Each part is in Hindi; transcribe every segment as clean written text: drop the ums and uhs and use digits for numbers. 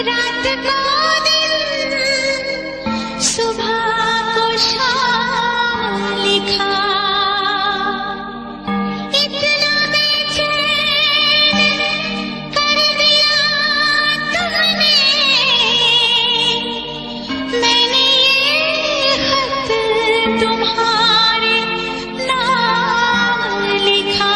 रात को दिन, सुबह को शाम लिखा, इतना बेचैन कर दिया तुमने। मैंने ये खत तुम्हारे नाम लिखा।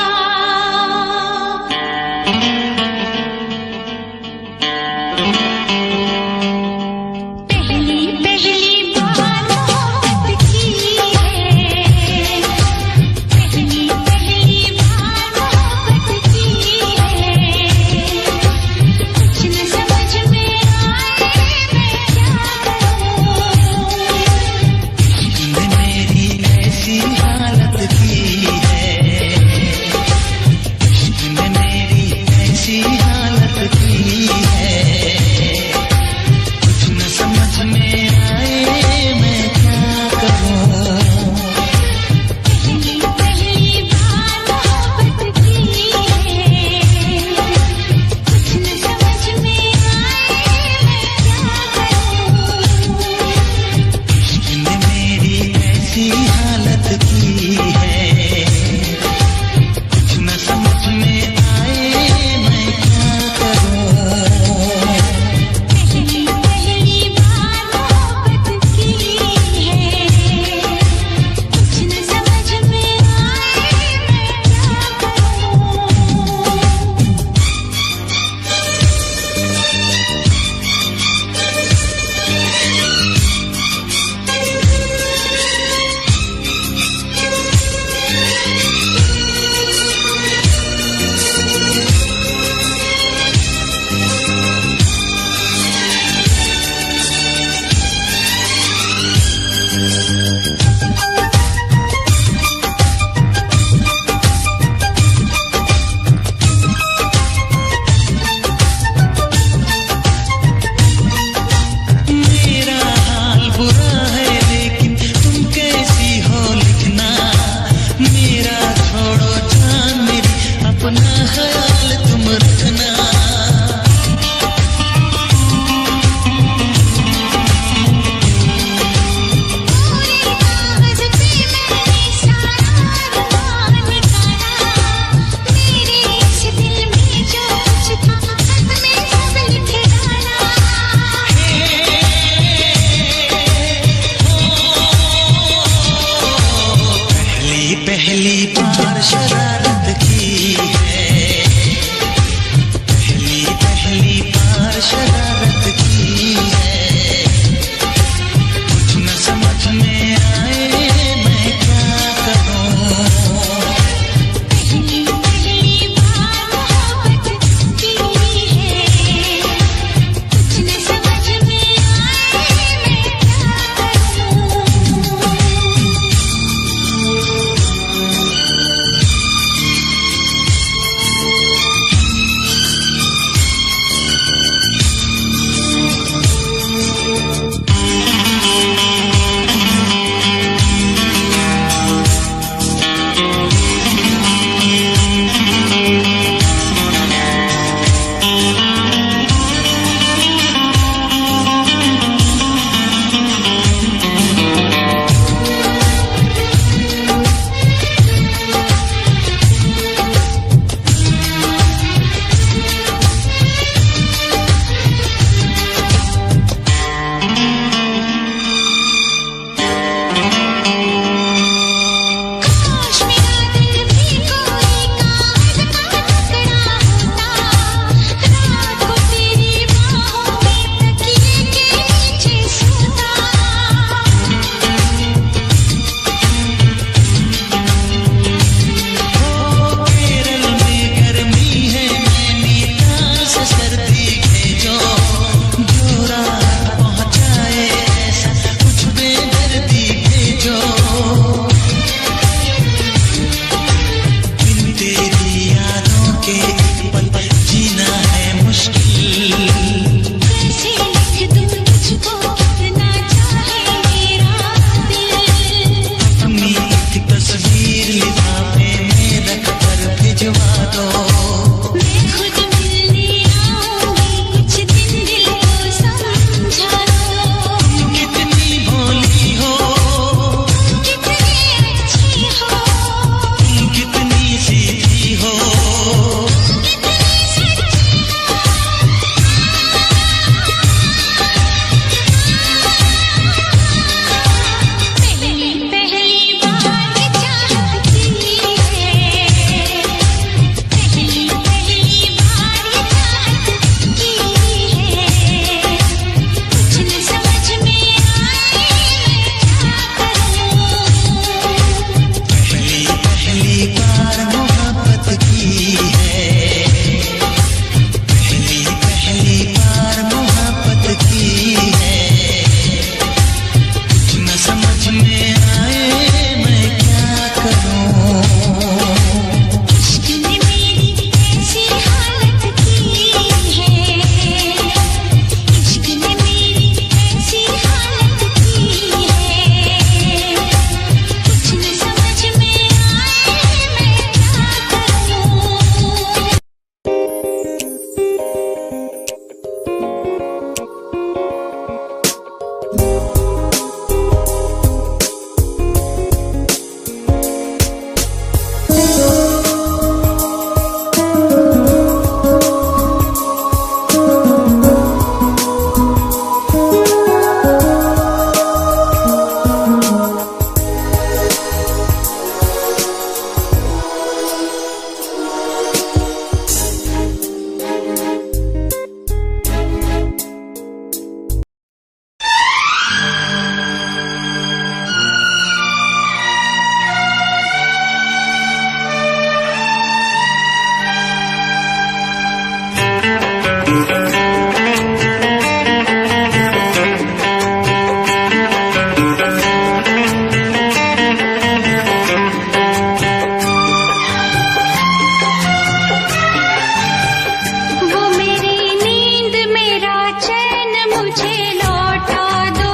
मुझे लौटा दो।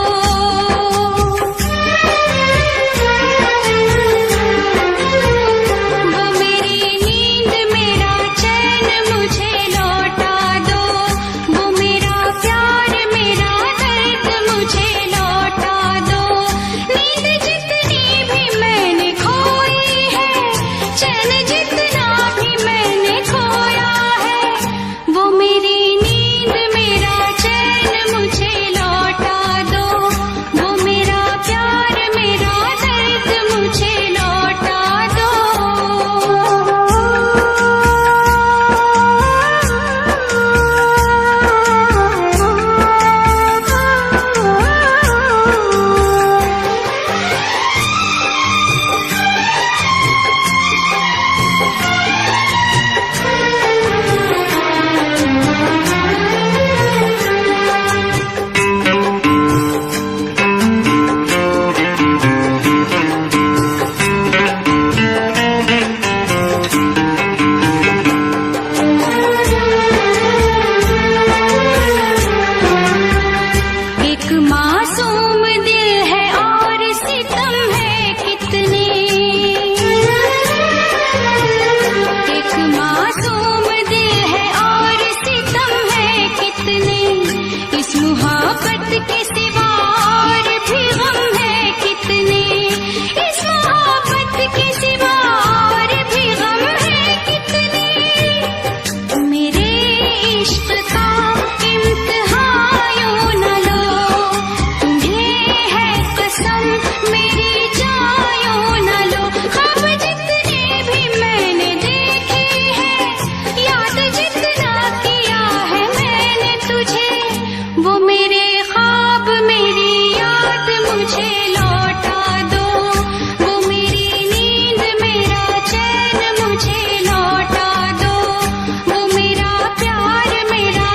वो मेरी नींद मेरा चैन मुझे लौटा दो। वो मेरा प्यार मेरा दर्द मुझे लौटा दो। नींद जितनी भी मैंने खोई है, चैन जितना भी मैंने खोया है, वो मेरी नींद मेरा चैन मुझे लौटा दो। वो मेरा प्यार मेरा दर्द मुझे लौटा दो। एक मासूम दिल है और सितम है कितने। एक मासूम दिल है और सितम है कितने। इस मोहब्बत के सिवा और भी गम है कितने। इस मोहब्बत के सिवा और भी गम है कितने। मेरे इश्क का इम्तिहान यूं न लो, तुम्हें है कसम मेरी जान यूं न लो। ख्वाब जितने भी मैंने देखे हैं, याद जितना किया है मैंने तुझे, वो मेरे ख्वाब मेरी याद मुझे लौटा दो। वो मेरी नींद मेरा चैन मुझे लौटा दो। वो मेरा प्यार मेरा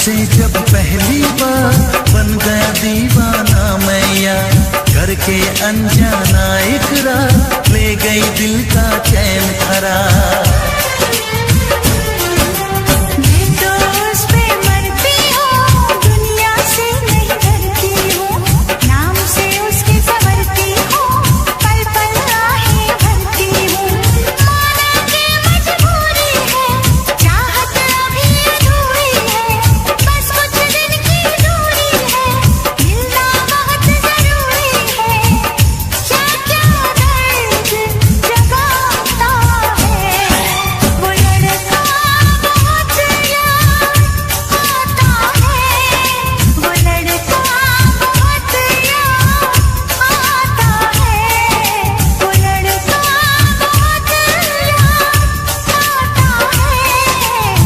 तुमसे जब पहली बार बन गया दीवाना मैं यार, करके अनजाना इकरार ले गई दिल का चैन करार। मैं तो उस पे मरती हूँ, दुनिया से नहीं डरती हूँ, नाम से उसके संवरती हूँ, पल पल आहें भरती हूँ। माना कि मजबूरी है, चाहत अभी अधूरी है, बस कुछ दिन की दूरी है, मिलना बहुत जरूरी है। क्या क्या दर्द जगाता है वो लड़का, बहुत याद आता है वो लड़का, बहुत याद आता है वो लड़का, बहुत याद आता है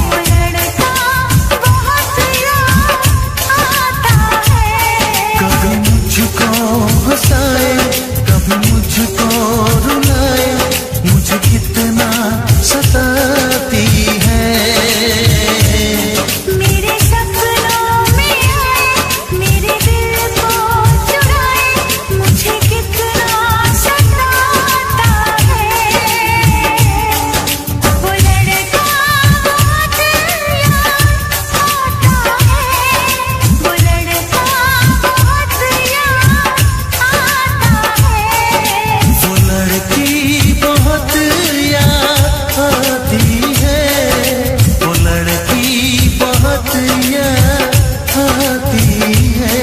वो लड़का, बहुत याद आता है। कभी मुझको हंसाए, कभी मुझको रुलाए, मुझे कितना सताती है। मेरे सपनों में आए, मेरे दिल को चुराए, मुझे कितना सताता है वो लड़का, बहुत याद आता है वो लड़का, बहुत याद आता है। वो लड़की बहुत याद आती है, वो लड़की बहुत याद आती है।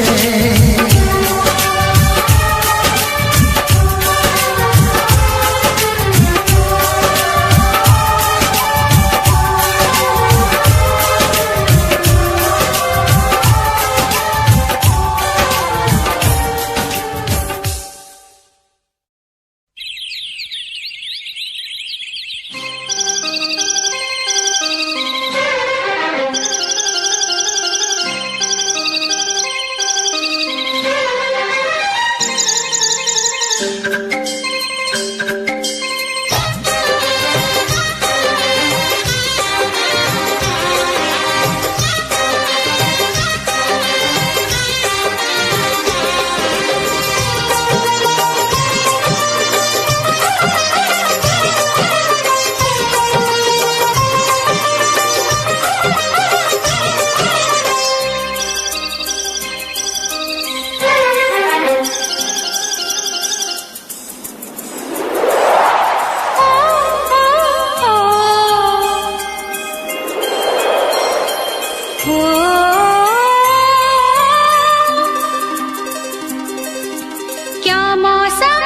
क्या मौसम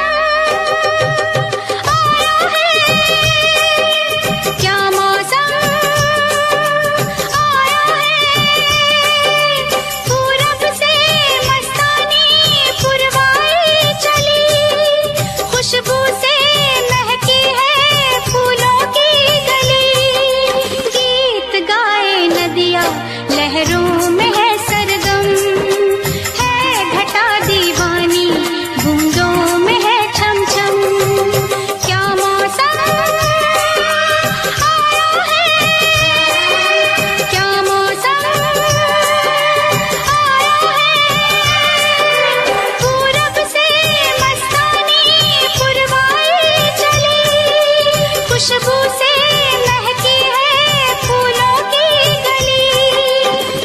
आया है, क्या मौसम आया है, पूरब से मस्तानी पुरवाई चली, खुशबू से महकी है फूलों की गली, गीत गाए नदियाँ लहरों में है सरगम, है घटा दीवानी बूंदों में है छम छम। क्या मौसम आया है, क्या मौसम आया है, पूरब से मस्तानी पुरवाई चली, खुशबू से महकी है फूलों की गली,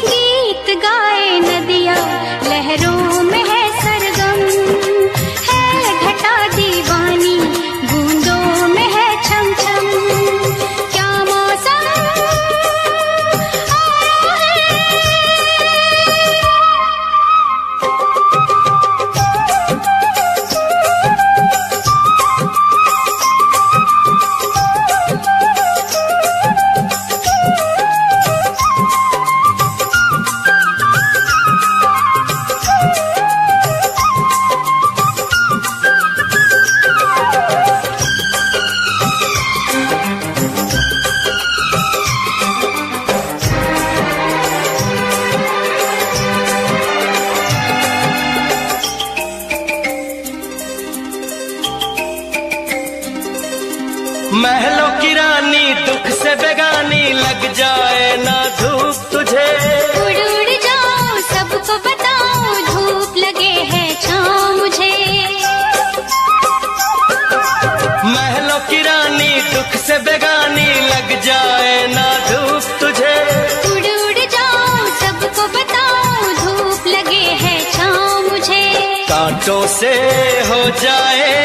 गीत गाए नदियाँ लहरों में है सरगम, है घटा दीवानी बूंदों में है छम छम। क्या मौसम आया है। महलों की रानी दुख से बेगानी, लग जाए ना धूप तुझे। उड़ उड़ जाऊं सबको बताऊं, धूप लगे है छाँव मुझे। महलों की रानी दुख से बेगानी, लग जाए ना धूप तुझे। उड़ उड़ जाऊं सबको बताऊं, धूप लगे है छाँव मुझे। कांटों से हो जाए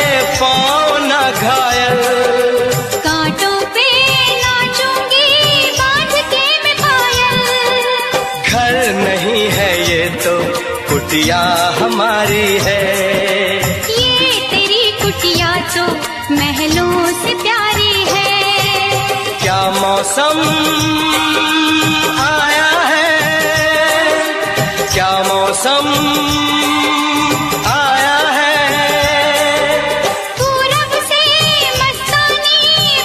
पाँव ना घायल, कांटों पे नाचूंगी बांध के मैं पायल। घर नहीं है ये तो कुटिया हमारी है। ये तेरी कुटिया तो महलों से प्यारी है। क्या मौसम आया है, क्या मौसम आया है। पूरब से मस्तानी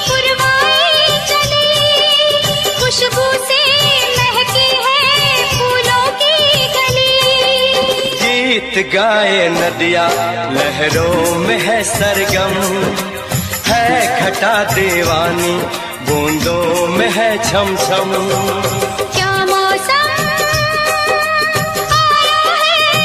पुरवाई चली, खुशबू से महकी है फूलों की गली। गीत गाए नदिया लहरों में है सरगम, है घटा दीवानी बूंदों में है छम छम। क्या मौसम आया है।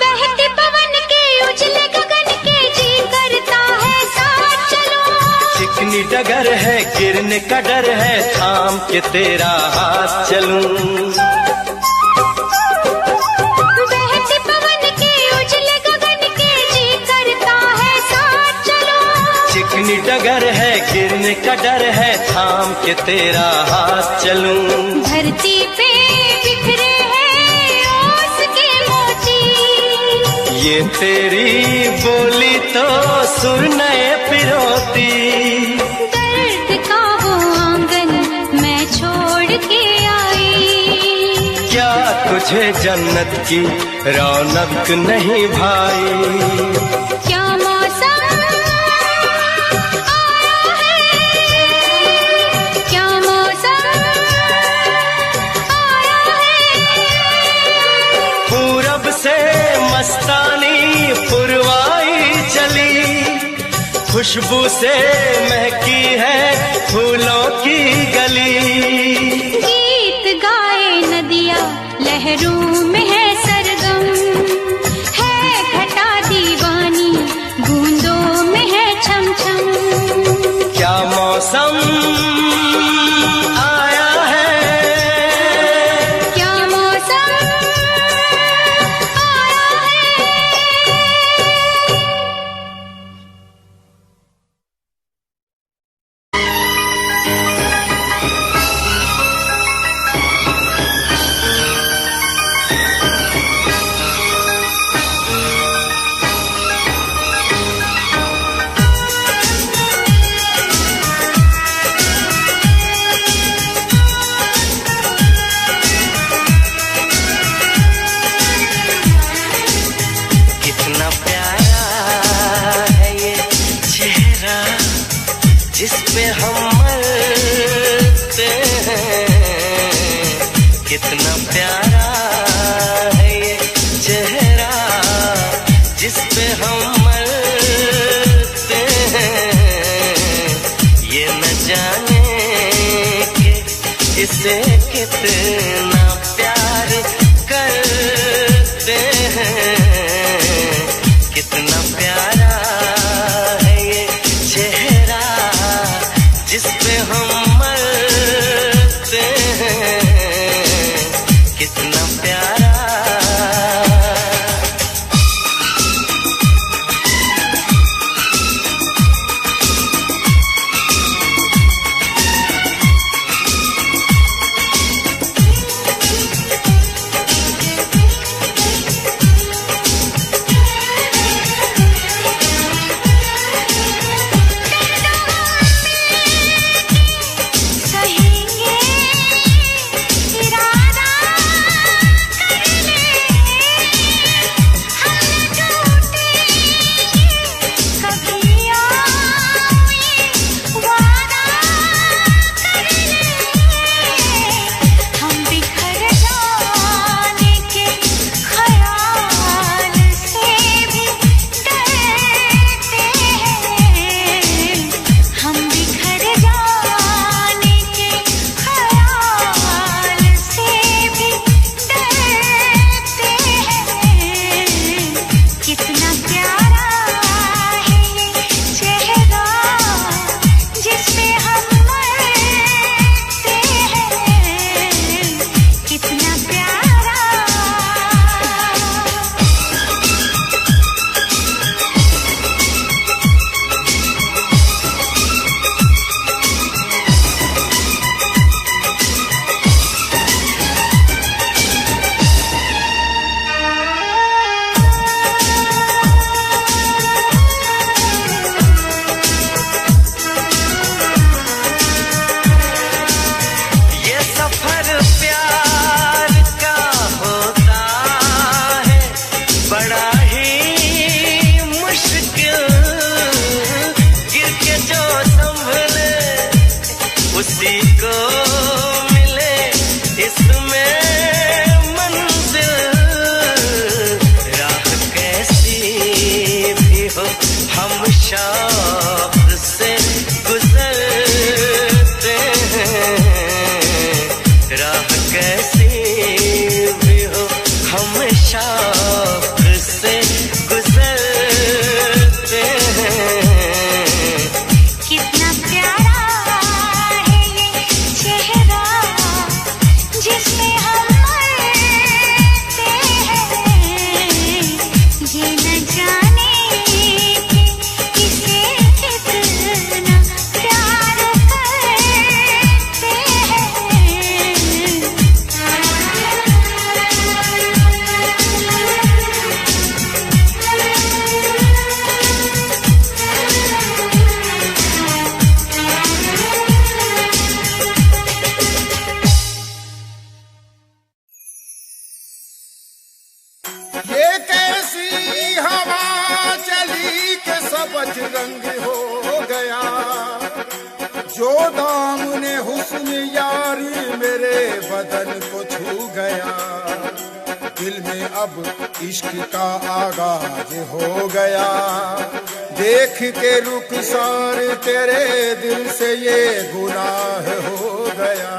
बहते पवन के उजले गगन के जी करता है साथ चलो। चिकनी डगर है गिरने का डर है, थाम के तेरा हाथ चलूं। बहते पवन के उजले गगन के जी करता है साथ चलो। चिकनी डगर है गिरने का डर है, थाम के तेरा हाथ चलूं। धरती पे बिखरे हैं ओस के मोती, ये तेरी बोली तो सुर नए पिरोती। दर्द का वो आंगन मैं छोड़ के आई। क्या तुझे जन्नत की रौनक नहीं भाई। क्या मौसम आया है, क्या मौसम आया है। पूरब से मस्तानी पुरवाई चली, खुशबू से महकी है फूलों की गली। गीत गाए नदिया लहरों में है सरगम, है घटा दीवानी बूंदों में है छम छम। क्या मौसम आया है, क्या मौसम आया है। कितना प्यारा है ये चेहरा, जिस पे हम मरते हैं। कितना प्यारा है ये चेहरा, जिस पे हम मरते हैं। ये न जाने कि इसे कितना प्यार करते हैं। कितना प्यारा है ये चेहरा, जिस पे हम मरते हैं। कितना प्यारा। को मिले इसमें मंजिल, राह कैसी भी हो हम शौक से गुजरते हैं, राह कैसी भी हो हम शौक से गुजरते हैं। कितना प्यारा है ये चेहरा जिसपे हम मरते हैं, ये न जाने कि इसे कितना प्यार करते हैं। ये कैसी हवा चली के सब रंग हो गया, जो दामने हुस्न यारी मेरे बदन को छू गया। दिल में अब इश्क का आगाज हो गया, देख के रुखसार तेरे दिल से ये गुनाह हो गया।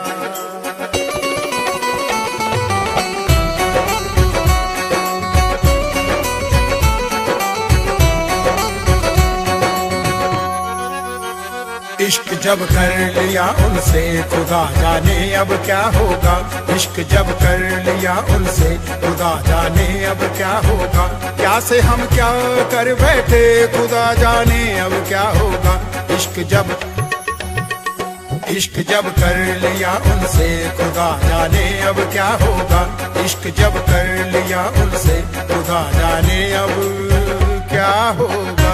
इश्क जब कर लिया उनसे खुदा जाने अब क्या होगा, इश्क जब कर लिया उनसे खुदा जाने अब क्या होगा। क्या से हम क्या कर बैठे खुदा जाने अब क्या होगा। इश्क जब कर लिया उनसे खुदा जाने अब क्या होगा। इश्क जब कर लिया उनसे खुदा जाने अब क्या होगा।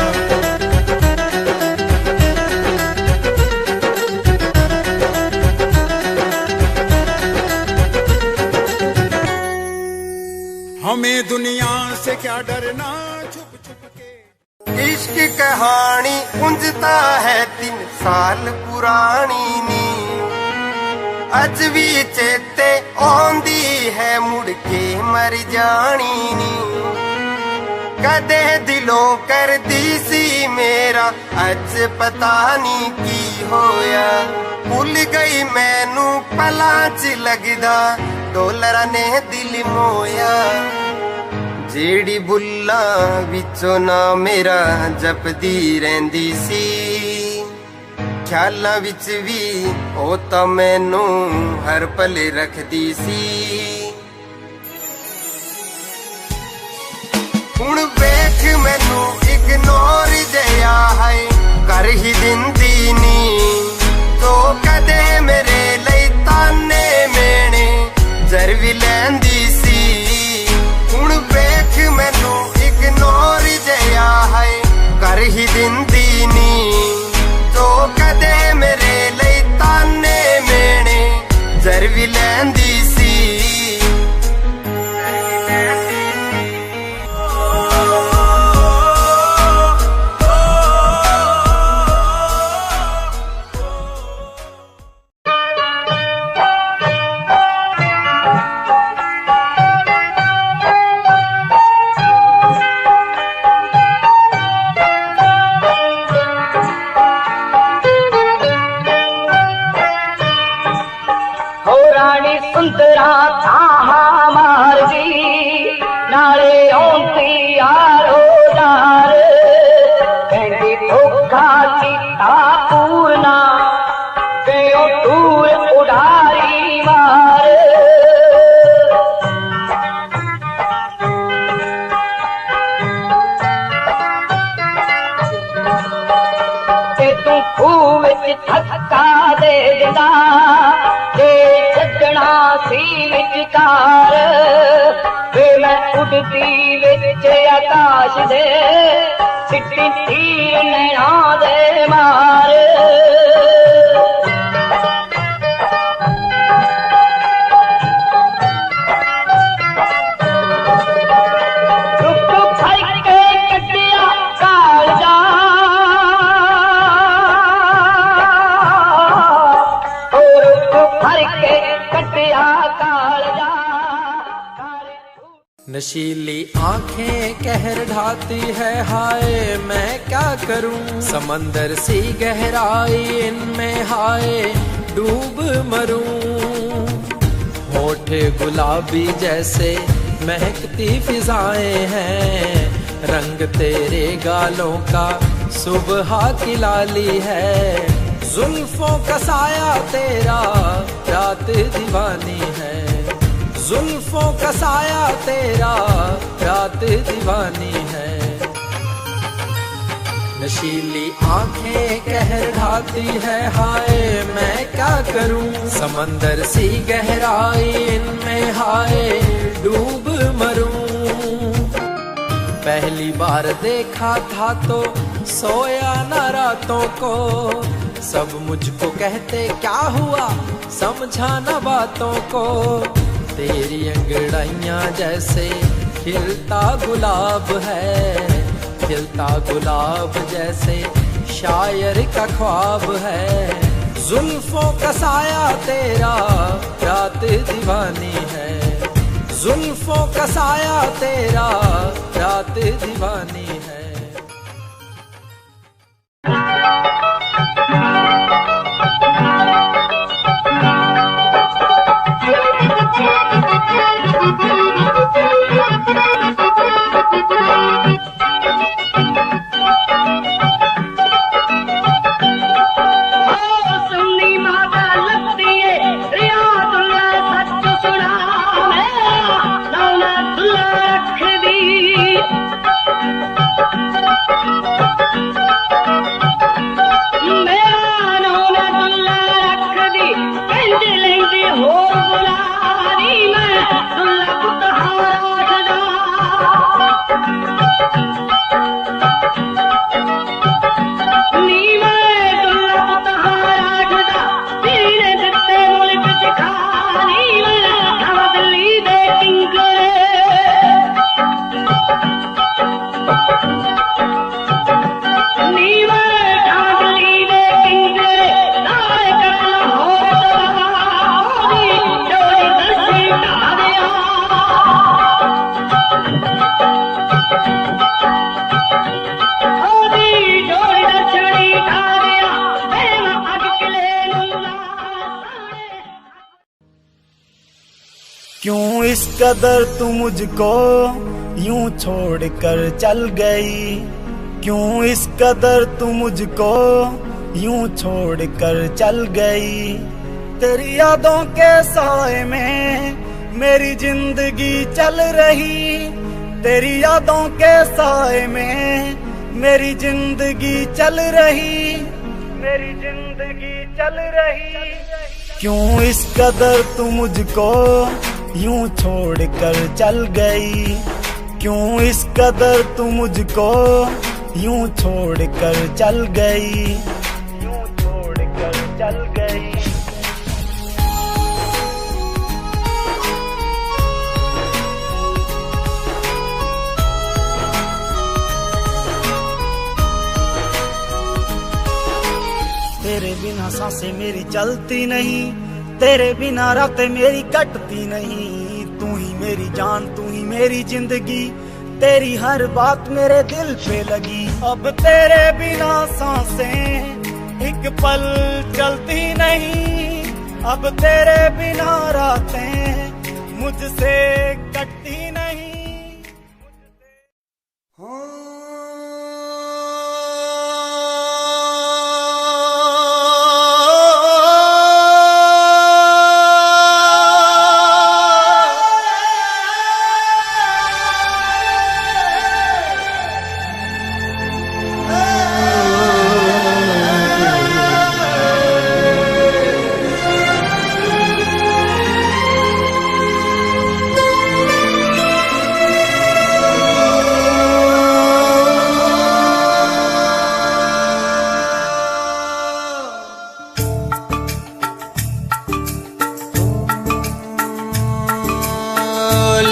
हमें दुनिया से क्या डरना छुप छुप के। इश्क कहानी उंजता है 3 साल पुरानी नी, अज भी चेते आंदी है मुड़ के मर जानी नी। कदे दिलों कर दी सी मेरा अज पता नहीं की होया, भुल गई मैनू पला च लगदा डोलरा ने दिल मोया। जेड़ी बुल्ला विचों ना मेरा जपदी रहंदी सी, ख्यालां विच भी ओ तां मैनू हर पल रखदी सी। हुण वेख मैनू इग्नोर जया है कर ही दिंदी नी, तो कदे मेरे लई ताने मेने जर भी लैंदी सी। हुण वेख मैनू इग्नोर जया है कर ही दिंदी नी, तो कदे मेरे लई ताने मेने जर भी लैंदी सी। सुंदरा थाहा मार दी नाले ओंती यारो दार कहती धोखा चिता पूरना गयो दूर उड़ारी मार। ते तू खूह धक्का दे दिंदा छड़ना सी विचकार, वे मैं उड़ती विच आकाश दे सिटी तीर नैना दे मार। नशीली आंखें कहर ढाती है, हाय मैं क्या करूं। समंदर सी गहराई इनमें, हाय डूब मरूं। होठ गुलाबी जैसे महकती फिजाएं हैं, रंग तेरे गालों का सुबह की लाली है। जुल्फों का साया तेरा रात दीवानी है, जुल्फों का साया तेरा रात दीवानी है। नशीली आंखें कहर ढाती है, हाय मैं क्या करूं। समंदर सी गहराई इनमें, हाय डूब मरूं। पहली बार देखा था तो सोया न रातों को, सब मुझको कहते क्या हुआ समझा न बातों को। तेरी अंगड़ाइयां जैसे खिलता गुलाब है, खिलता गुलाब जैसे शायर का ख्वाब है। जुल्फों का साया तेरा रात दीवानी है, जुल्फों का साया तेरा रात दीवानी है। क्यों इस कदर तू मुझको यूं छोड़ कर चल गई, क्यों इस कदर तू मुझको यूं छोड़ कर चल गई। तेरी यादों के साए में मेरी जिंदगी चल रही, तेरी यादों के साए में मेरी जिंदगी चल रही, मेरी जिंदगी चल रही। क्यों इस कदर तू मुझको यूं छोड़ कर चल गई, क्यों इस कदर तू मुझको यूं छोड़ कर चल गई, यूं छोड़ कर चल गई। तेरे बिना सांसें मेरी चलती नहीं, तेरे बिना रातें मेरी कटती नहीं। तू ही मेरी जान, तू ही मेरी जिंदगी, तेरी हर बात मेरे दिल पे लगी। अब तेरे बिना सांसें एक पल चलती नहीं, अब तेरे बिना रातें मुझसे कटती नहीं।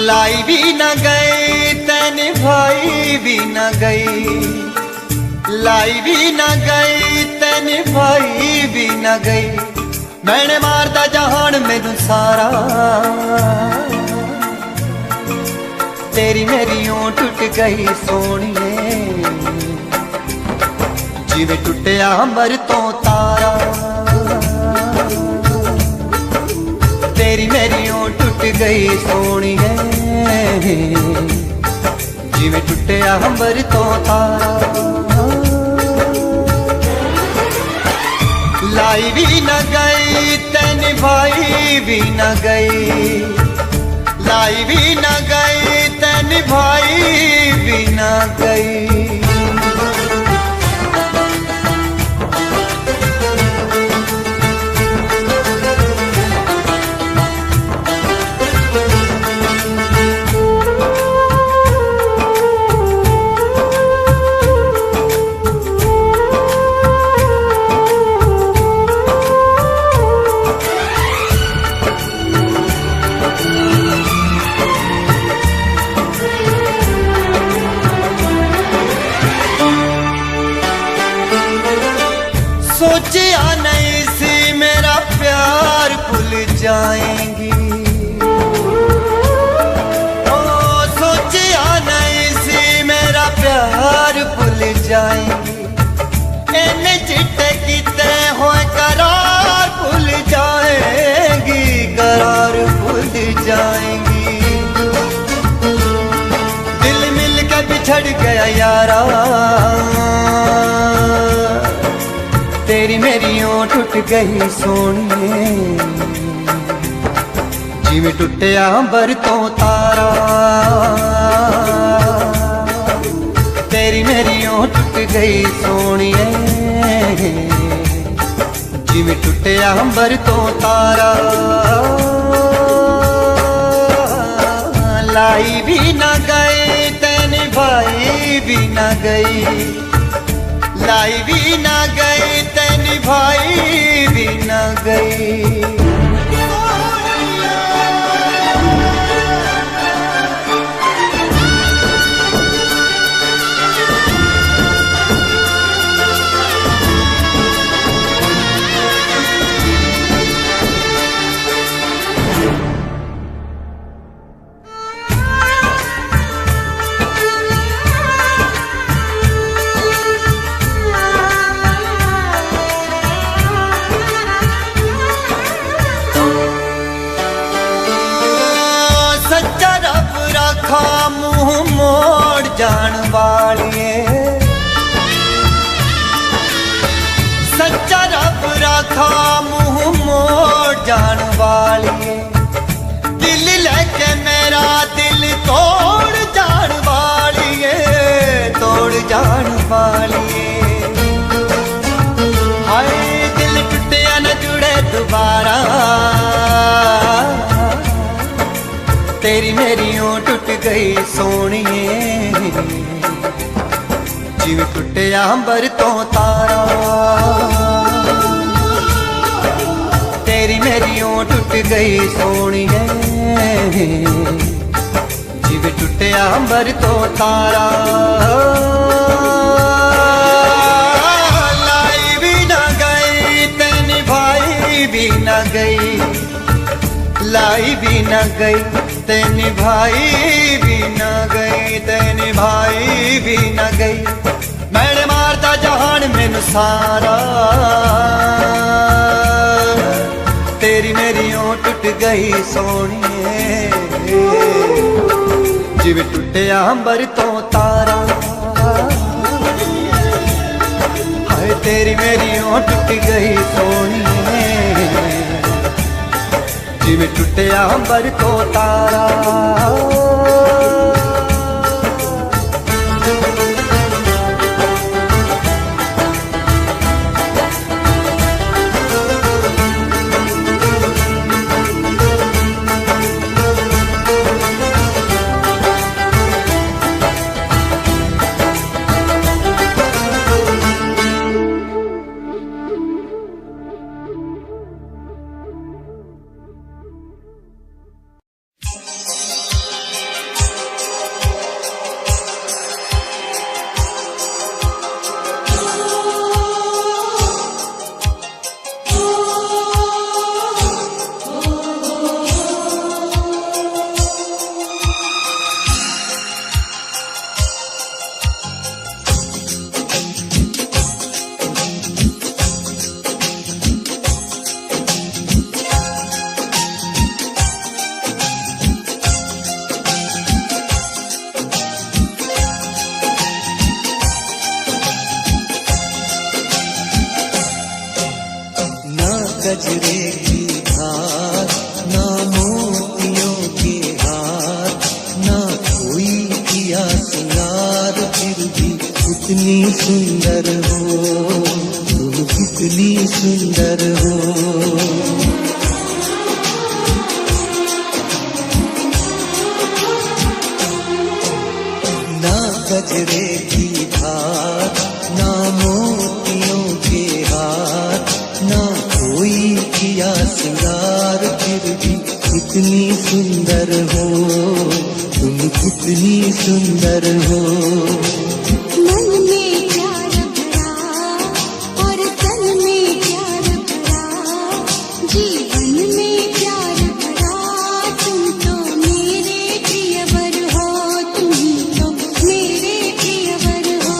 लाई भी न गई तन भाई भी न गई, लाई भी न गई तन भाई भी न गई। मैंने मारदा जहान मैनू सारा, तेरी मेरी यूं टूट गई सोनिए, जिवें टुटिया अंबर तो तारा। तेरी मेरी यूं टूट गई सोनिए, जिवें टुटिया अंबर तो तारा। लाई भी न गई ते निभाई भी न गई, लाई भी न गई ते निभाई भी न गई। सोचिया नहीं सी मेरा प्यार भूल जाएंगी, ओ सोचिया नहीं सी मेरा प्यार भूल जाएंगी। इन्हें चिट्टे किते हुए करार भूल जाएंगी, करार भूल जाएंगी। दिल मिल के बिछड़ गया यारा, तेरी मेरी यूं टूट गई सोनिए, जिवें टुटिया अंबर तो तारा। तेरी मेरी यूं टूट गई सोनिए, जिवें टुटिया अंबर तो तारा। लाई भी न गई ते निभाई भी न गई, लाई भी न गई ते निभाई भी न गई। मुंह मोड़ जान वालिए, सच्चा रब रखा मुंह मोड़ जान वालिए। दिल लेके मेरा दिल तोड़ जान वालिए, तोड़ जान वालिए। हाय दिल टूटिया न जुड़े दोबारा, तेरी मेरी यूं टूट गई सोनिए, जिवें टुटिया अंबर तो तारा। तेरी मेरी यूं टूट गई सोनिए, जिवें टुटिया अंबर तो तारा। लाई भी न गई ते निभाई भी न गई, लाई भी न गई ते निभाई भी न गई, ते निभाई भी न गई। मैंने मारता जहान मैनू सारा, तेरी मेरी यूं टूट गई सोनिए, जिवें टुटिया अंबर तो तारा। हाय तेरी मेरी यूं टूट गई सोनिए, जिवें टुटिया अंबर तो तारा। गजरे की धार, ना मोतियों के हार, ना कोई किया सिंगार, फिर भी कितनी सुंदर हो तुम, कितनी सुंदर हो। गजरे की धार, ना मोतियों के हार, ना कोई किया सिंगार, फिर भी कितनी सुंदर हो तुम, कितनी सुंदर हो। मन में प्यार भरा और तन में प्यार भरा, जीवन में प्यार भरा, तुम तो मेरे प्रियवर हो, तुम तो मेरे प्रियवर हो।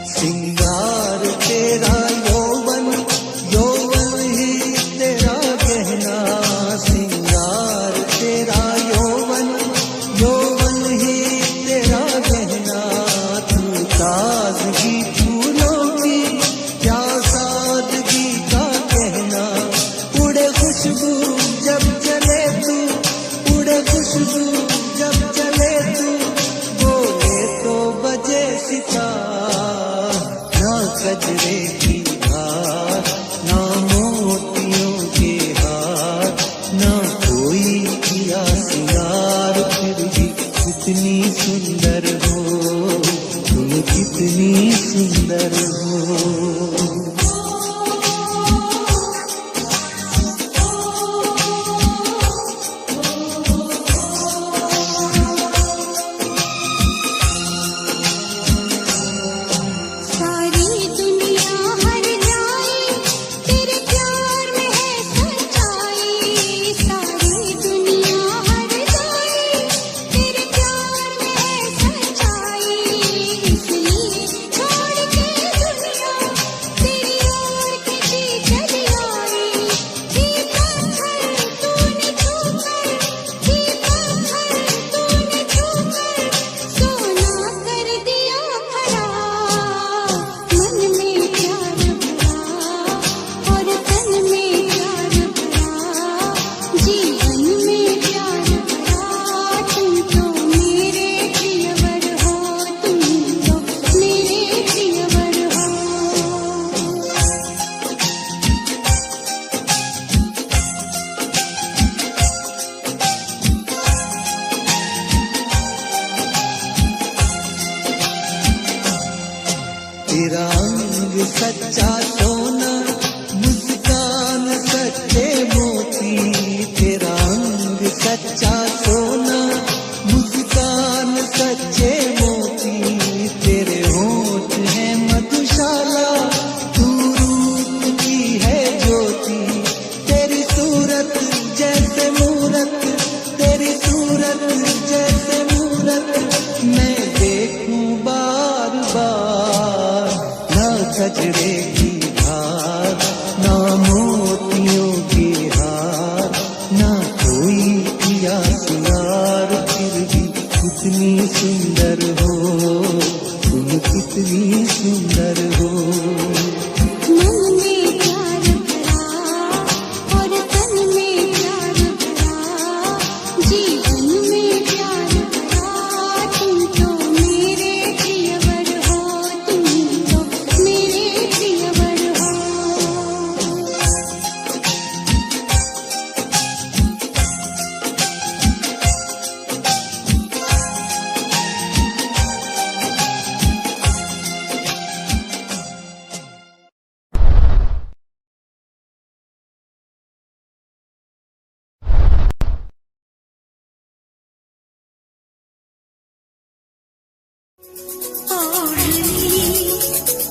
सिंगार तेरा यौवन, यौवन ही तेरा गहना, सिंगार तेरा यौवन, यौवन ही तेरा गहना, तू ताजगी फूलों की क्या सादगी का कहना, उड़े खुशबू जब चले तू, उड़े खुशबू जब चले तू, बोले तो बजे सितार, ना गजरे की धार, ना मोतियों के हार, ना कोई किया सिंगार, फिर भी कितनी सुंदर हो तुम, कितनी सुंदर हो। सारी दुनिया हर जाए तेरे प्यार में है सच्चाई, सारी दुनिया हर जाए तेरे प्यार में है सच्चाई, इसलिए छोड़ के दुनिया तेरी ओर खिंची चली आई। ही पत्थर तूने छूकर, ही पत्थर तूने छूकर, सोना कर दिया खड़ा। मन में प्यार भरा और तन में प्यार भरा, जीवन में प्यार भरा, तुम तो मेरे प्रियवर हो, तुम तो मेरे प्रियवर हो। तेरा अंग सच्चा सोना, मुस्कान सच्चे मोती, तेरा अंग सच्चा सोना, मुस्कान सच्चे मोती, तेरे होठ हैं मधुशाला, तू रूप की है ज्योति, तेरी सूरत जैसे मूरत, तेरी सूरत जैसे मूरत, मैं देखूं बार बार, ना गजरे की धार, ना मोतियों के हार, ना कोई किया सिंगार, फिर भी कितनी सुंदर हो तुम, कितनी सुंदर हो। मन में प्यार भरा और तन में प्यार भरा, जीवन में प्यार भरा, तुम तो मेरे प्रियवर हो, तुम तो मेरे प्रियवर हो।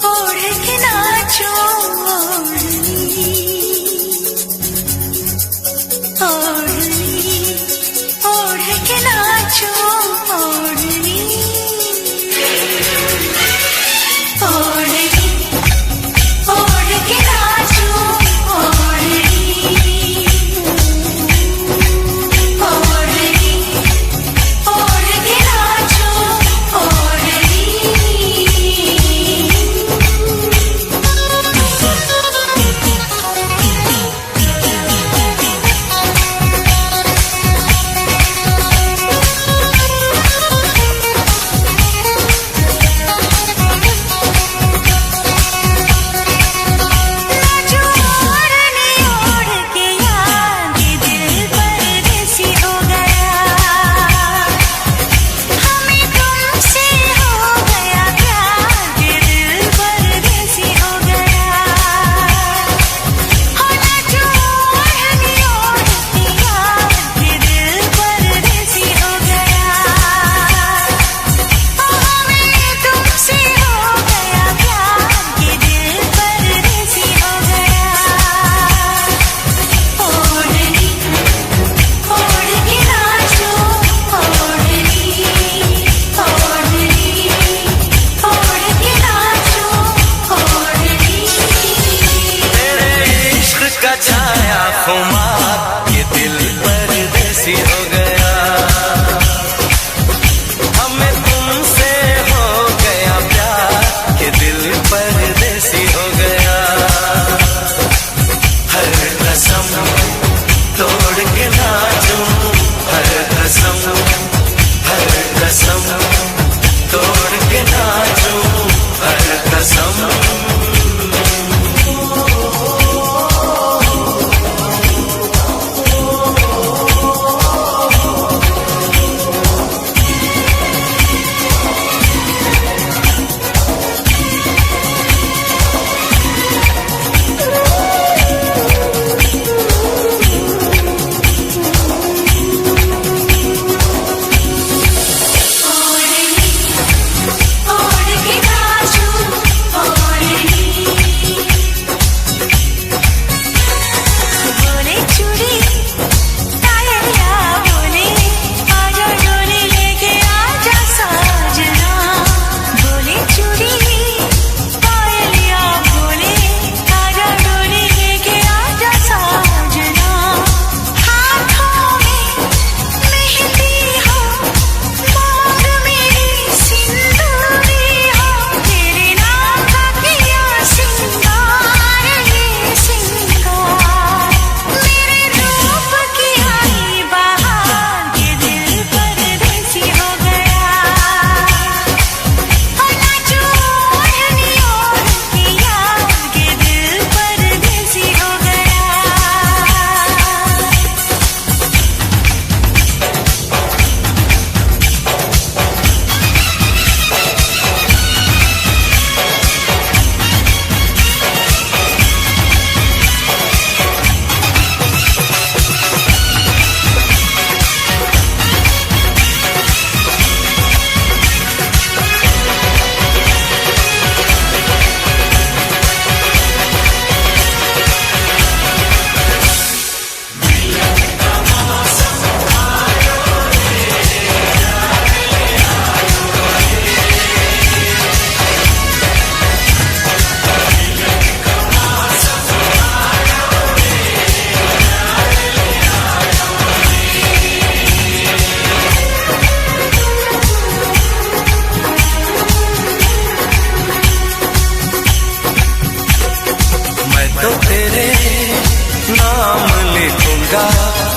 ओढ़ के नाचो ओढ़ के नाचो ओढ़ के नाचो छाया खुमार ये दिल परदेसी हो गया। हमें तुमसे हो गया प्यार ये दिल परदेसी हो गया। हर कसम तोड़ के नाचूं, हर कसम तोड़ के नाचूं, हर कसम।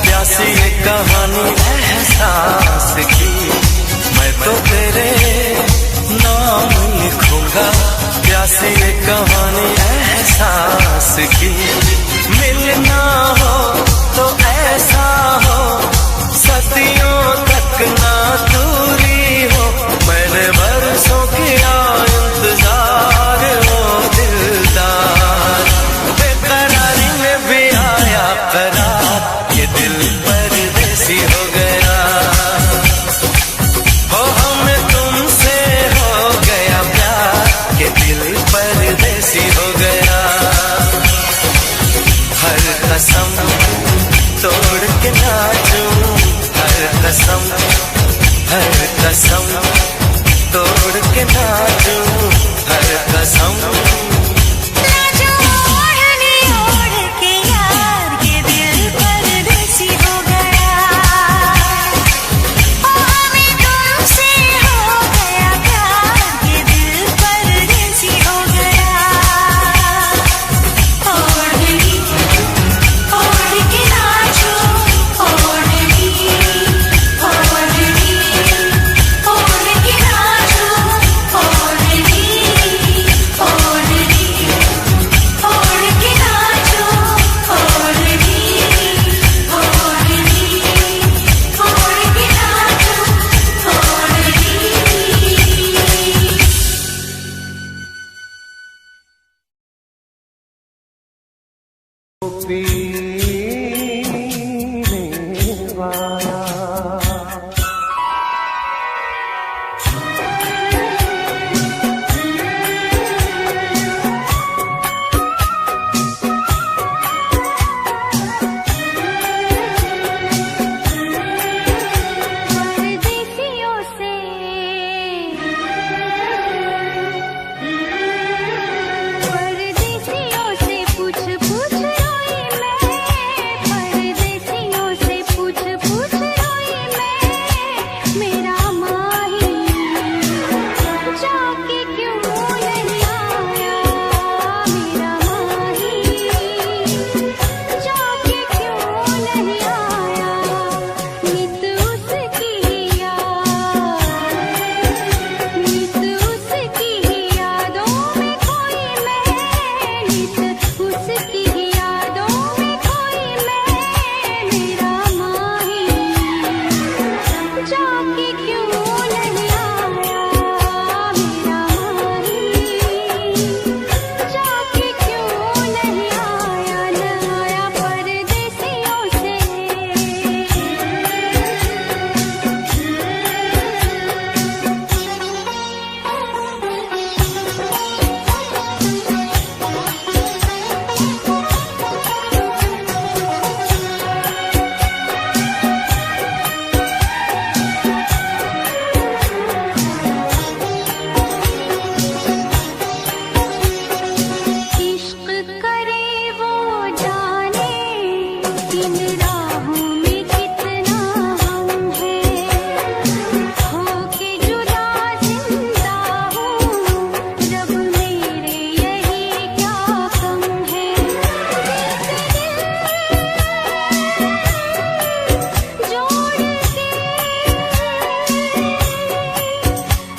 प्यासी एक कहानी एहसास की, मैं तो तेरे नाम लिखूंगा। प्यासी एक कहानी एहसास की, मिलना हो तो ऐसा हो सदियों तक ना दूरी हो। मैंने बरसों किया इंतजार हो दिलदार, बेकरारी में भी आया करार ये दिल परदेसी हो गया। हो हमें तुमसे हो गया प्यार ये दिल परदेसी हो गया। हर कसम तोड़ के नाचूं, हर कसम तोड़ के नाचूं, हर कसम। परदेसियों से पूछ पूछ रोई मैं। इन राहों में कितना हम हैं, होके जुदा जिंदा हूँ, रब मेरे यही क्या कम है। जोड़ के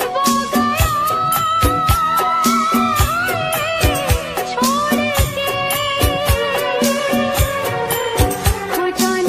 वो गया, छोड़ के हो जाने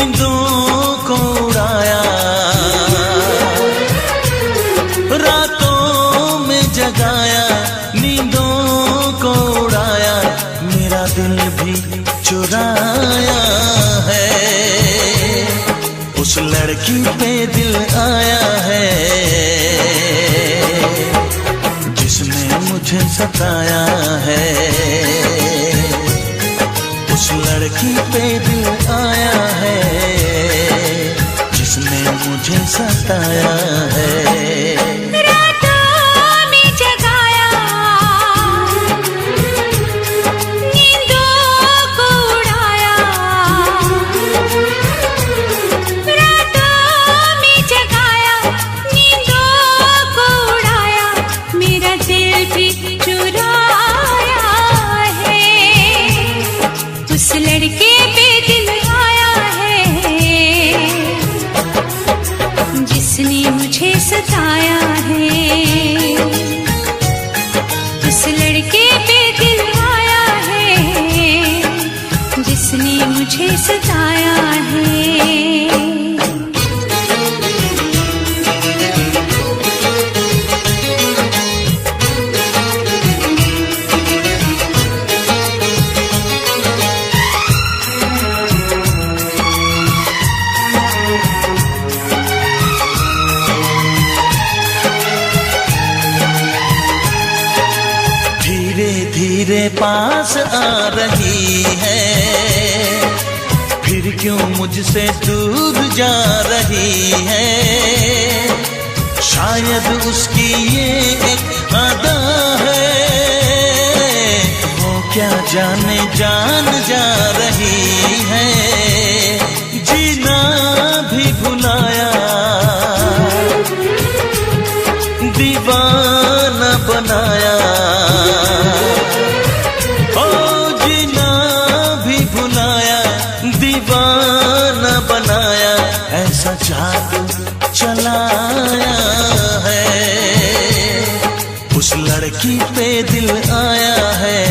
नींदों को उड़ाया, रातों में जगाया, नींदों को उड़ाया, मेरा दिल भी चुराया है। उस लड़की पे दिल आया है जिसने मुझे सताया है। उस लड़की पे दिल आया है जिसने मुझे सताया है। सताया है, उस लड़के पे दिल आया है जिसने मुझे सताया है। धीरे पास आ रही है, फिर क्यों मुझसे दूर जा रही है। शायद उसकी ये एक अदा है, वो क्या जाने जान जा रही है। जीना भी भुलाया, दीवाना बनाया, दीवाना बनाया, ऐसा जादू चलाया है। उस लड़की पे दिल आया है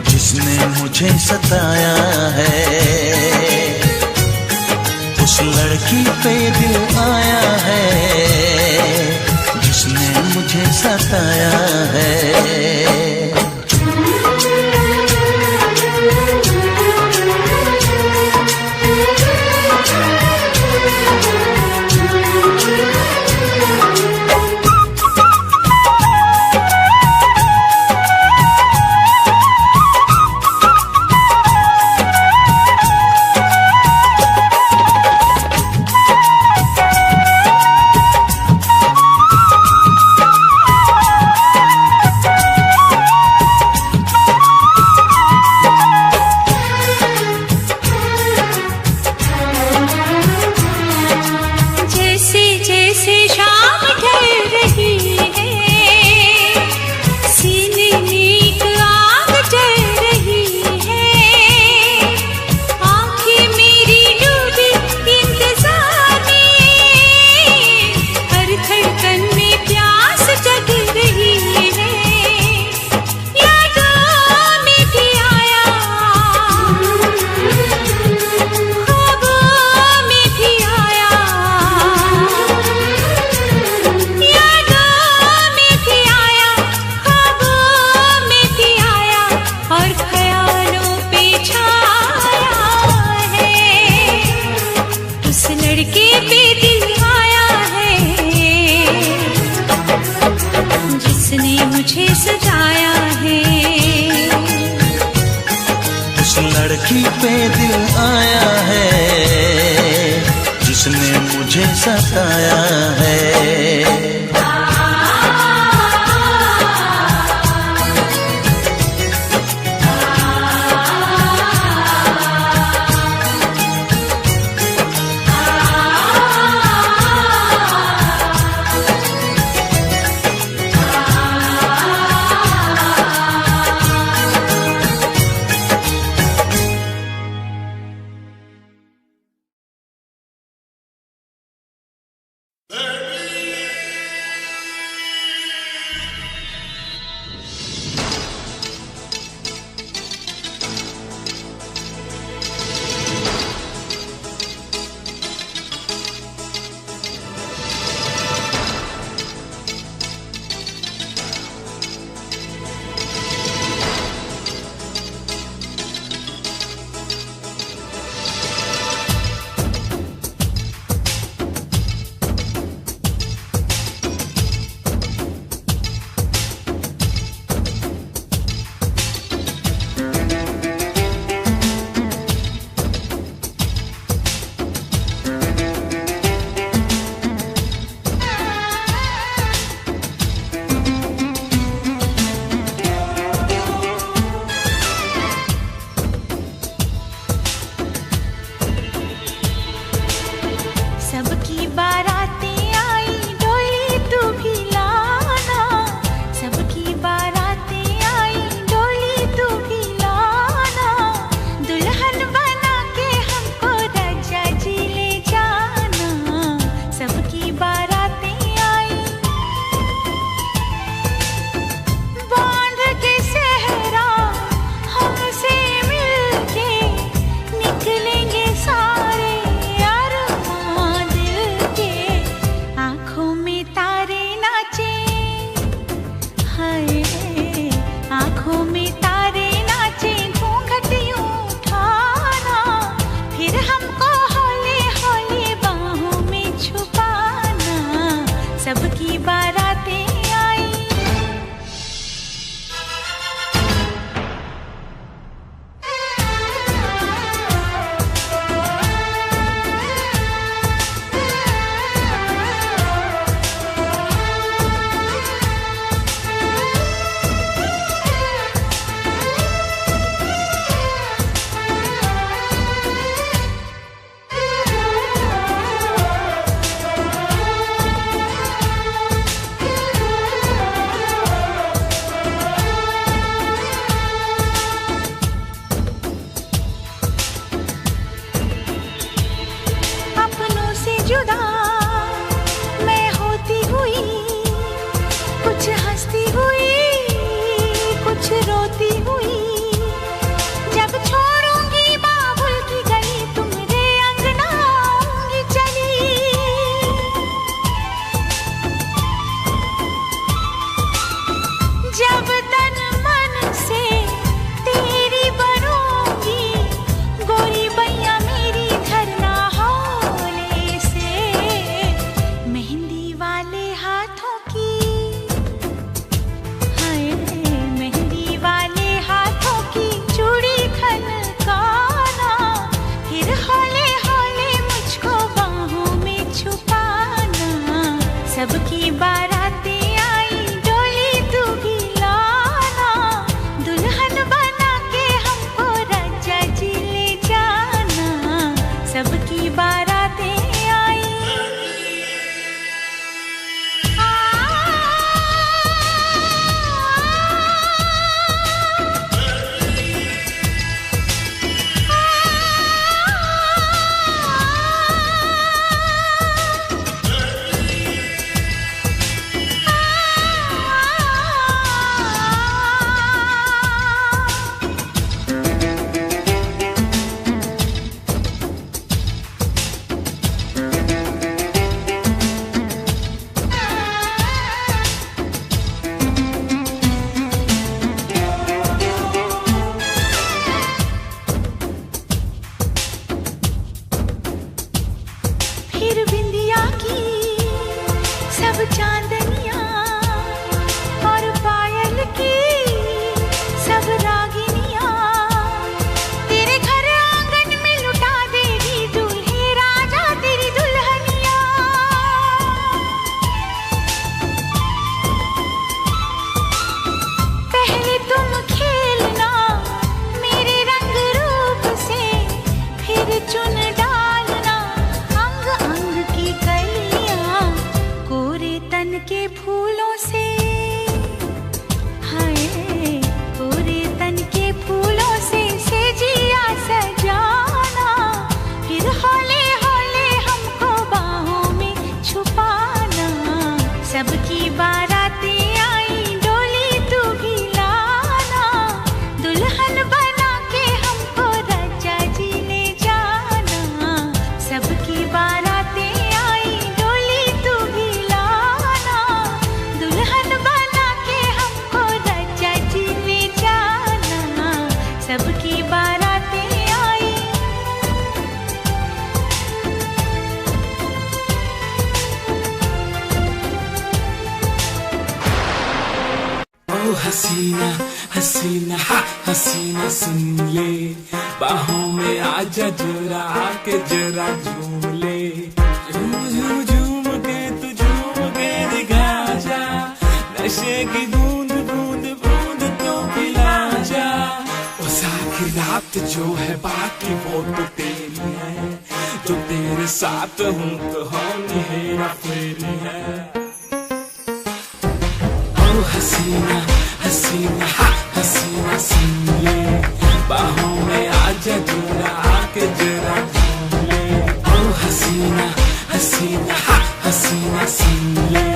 जिसने मुझे सताया है। उस लड़की पे दिल आया है जिसने मुझे सताया है। लड़की पे दिल आया है जिसने मुझे सताया है। सबकी बारातें आई। ओ हसीना हसीना हा हसीना सुन ले, बाहों में आजा जरा आके जरा झूम ले। झूम झूम झूम के तू झूम के दिखा जा, नशे की बूंद बूंद बूंद तो पिला जा। ओ सारी रात जो है बाकी वो तो तेरी है, जो तेरे साथ हूँ तो होनी हेरा फेरी है। ओ हसीना हसीना हा हसीना सुन ले, बाहों में आजा जरा आके जरा झूम ले। ओ हसीना हसीना हा हसीना सुन ले,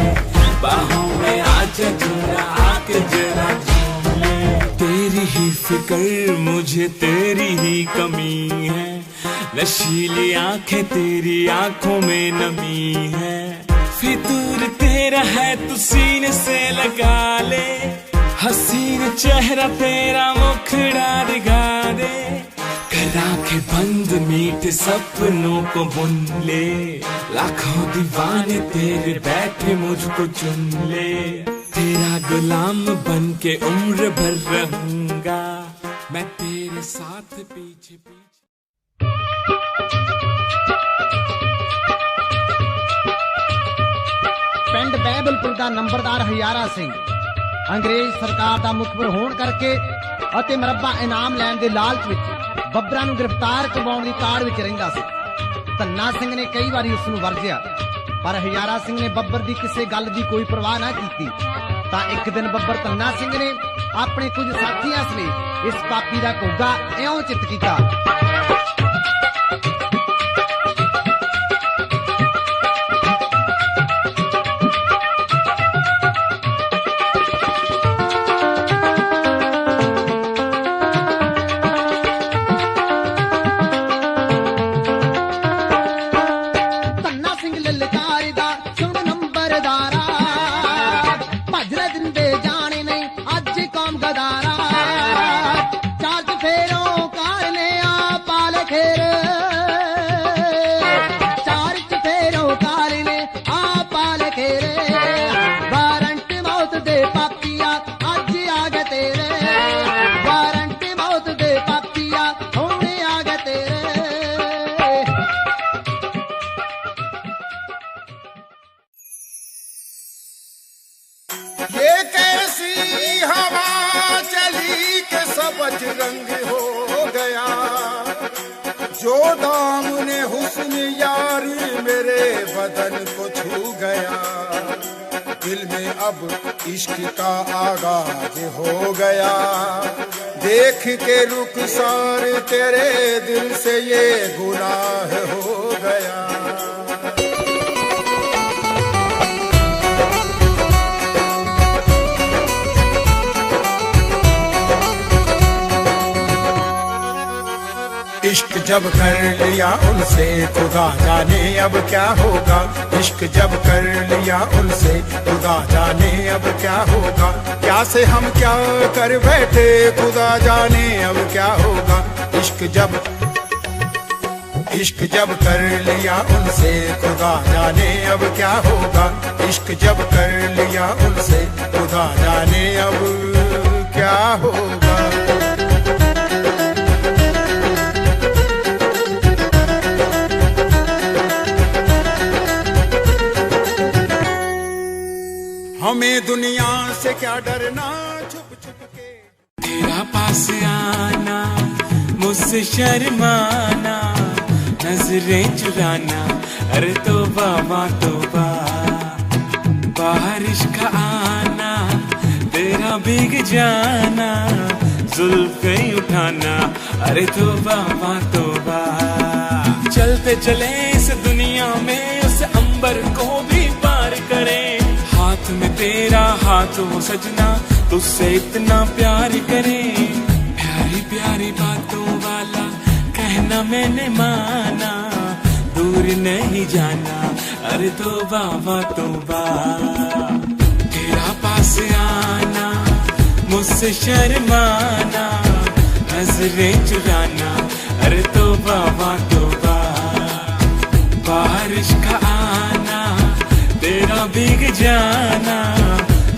बाहों में आजा जरा आके जरा झूम ले। तेरी ही फिक्र मुझे तेरी ही कमी है, नशीली आंखें तेरी आंखों में नमी है। फितूर तेरा है तू सीने से लगा ले, हसीन चेहरा तेरा मुखड़ा दिखा दे। कर आंखें बंद मीठे सपनों को बुन ले, लाखों दीवाने तेरे बैठे मुझको चुन ले। तेरा गुलाम बन के उम्र भर रहूंगा मैं तेरे साथ पीछे पीछे। ਪਿੰਡ ਬਹਿਬਲਪੁਰ ਦਾ ਨੰਬਰਦਾਰ ਹਜ਼ਾਰਾ ਸਿੰਘ ਅੰਗਰੇਜ਼ ਸਰਕਾਰ ਦਾ ਮੁਖਬਰ ਹੋਣ ਕਰਕੇ ਅਤੇ ਮਰੱਬਾ ਇਨਾਮ ਲੈਣ ਦੇ ਲਾਲਚ ਵਿੱਚ ਬੱਬਰਾਂ ਨੂੰ ਗ੍ਰਿਫਤਾਰ ਕਰਵਾਉਣ ਦੀ ਤਾੜ ਵਿੱਚ ਰਹਿੰਦਾ ਸੀ। ਧੰਨਾ ਸਿੰਘ ਨੇ ਕਈ ਵਾਰੀ ਉਸ ਨੂੰ ਵਰਜਿਆ, ਪਰ ਹਜ਼ਾਰਾ ਸਿੰਘ ਨੇ ਬੱਬਰ ਦੀ ਕਿਸੇ ਗੱਲ ਦੀ ਕੋਈ ਪਰਵਾਹ ਨਾ ਕੀਤੀ। ਤਾਂ ਇੱਕ ਦਿਨ ਬੱਬਰ ਧੰਨਾ ਸਿੰਘ ਨੇ ਆਪਣੇ ਕੁਝ ਸਾਥੀਆਂ ਸਮੇਤ ਇਸ ਪਾਪੀ ਦਾ ਘੋਗਾ ਇਉਂ ਚਿੱਤ ਕੀਤਾ। रंग हो गया जो दामने हुस्न यारी मेरे बदन को छू गया। दिल में अब इश्क का आगाज हो गया, देख के रुखसार तेरे दिल से ये गुनाह हो गया। इश्क जब कर लिया उनसे खुदा जाने अब क्या होगा। इश्क जब कर लिया उनसे खुदा जाने अब क्या होगा। क्या से हम क्या कर बैठे खुदा जाने अब क्या होगा। इश्क जब कर लिया उनसे खुदा जाने अब क्या होगा। इश्क जब कर लिया उनसे खुदा जाने अब क्या होगा। हमें दुनिया से क्या डरना छुप छुप के। तेरा पास आना मुझसे शर्माना, नजरें चुराना अरे तौबा माँ तौबा। बारिश का आना तेरा भीग जाना, जुल्फें उठाना अरे तौबा माँ तौबा। चलते चले इस दुनिया में उस अंबर को भी पार करें। हाथ में तेरा हाथ हो सजना, तुझसे इतना प्यार करें। प्यारी प्यारी बातों वाला कहना मैंने माना, दूर नहीं जाना अरे तौबा तौबा। तेरा पास आना मुझसे शर्माना, नजरें चुराना, अरे तौबा तौबा, बारिश का आना, तेरा भीग जाना,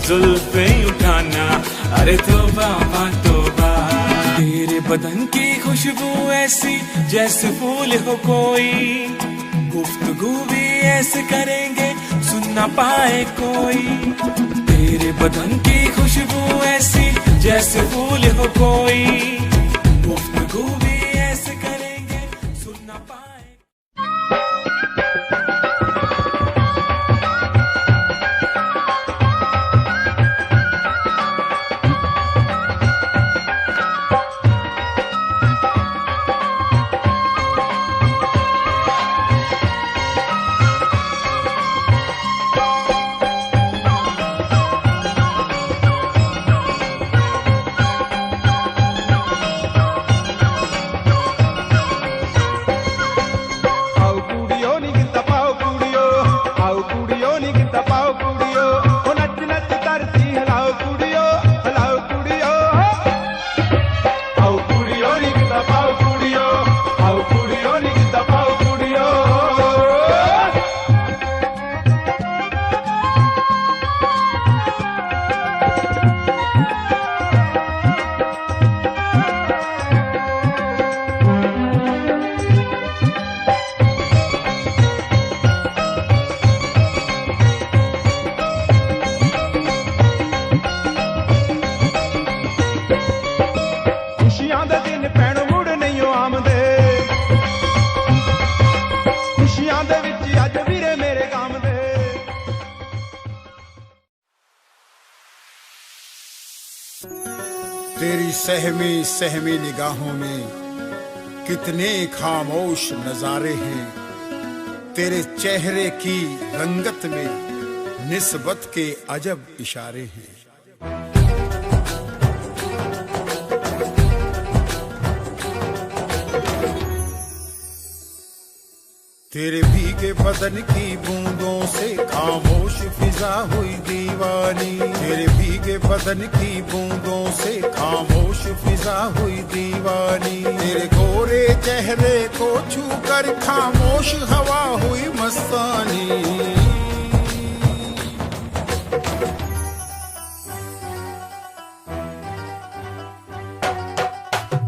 जुल्फे उठाना, अरे तौबा तौबा। तेरे बदन की खुशबू ऐसी जैसे फूल हो कोई, गुफ्तगू भी ऐसे करेंगे सुन ना पाए कोई। तेरे बदन की खुशबू ऐसी जैसे फूल हो कोई, गुफ्तगू भी ऐसे करेंगे सुन ना पाए। तेरी सहमी सहमी निगाहों में कितने खामोश नजारे हैं, तेरे चेहरे की रंगत में निस्बत के अजब इशारे हैं। तेरे भीगे बदन की बूंदों से खामोश फिजा हुई दीवानी, तेरे भीगे बदन की बूंदों से खामोश फिजा हुई दीवानी। तेरे गोरे चेहरे को छूकर खामोश हवा हुई मस्तानी।